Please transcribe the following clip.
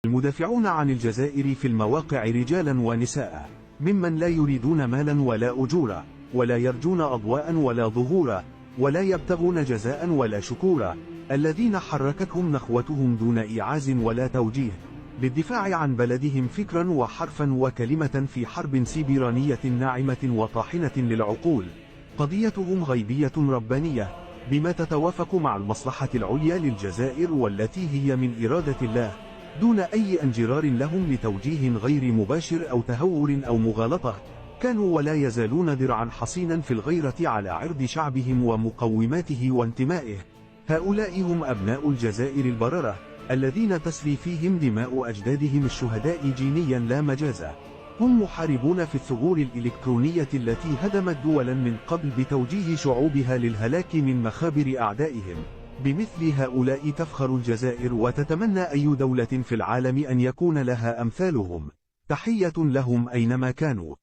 المدافعون عن الجزائر في المواقع رجالا ونساء، ممن لا يريدون مالا ولا أجورا، ولا يرجون أضواء ولا ظهورا، ولا يبتغون جزاء ولا شكورا، الذين حركتهم نخوتهم دون إيعاز ولا توجيه، للدفاع عن بلدهم فكرا وحرفا وكلمة في حرب سيبرانية ناعمة وطاحنة للعقول. قضيتهم غيبية ربانية، بما تتوافق مع المصلحة العليا للجزائر، والتي هي من إرادة الله، دون أي انجرار لهم لتوجيه غير مباشر أو تهور أو مغالطة. كانوا ولا يزالون درعا حصينا في الغيرة على عرض شعبهم ومقوماته وانتمائه. هؤلاء هم أبناء الجزائر البررة، الذين تسري فيهم دماء أجدادهم الشهداء جينيا لا مجازا. هم محاربون في الثغور الإلكترونية التي هدمت دولا من قبل بتوجيه شعوبها للهلاك من مخابر أعدائهم. بمثل هؤلاء تفخر الجزائر، وتتمنى أي دولة في العالم أن يكون لها أمثالهم. تحية لهم أينما كانوا.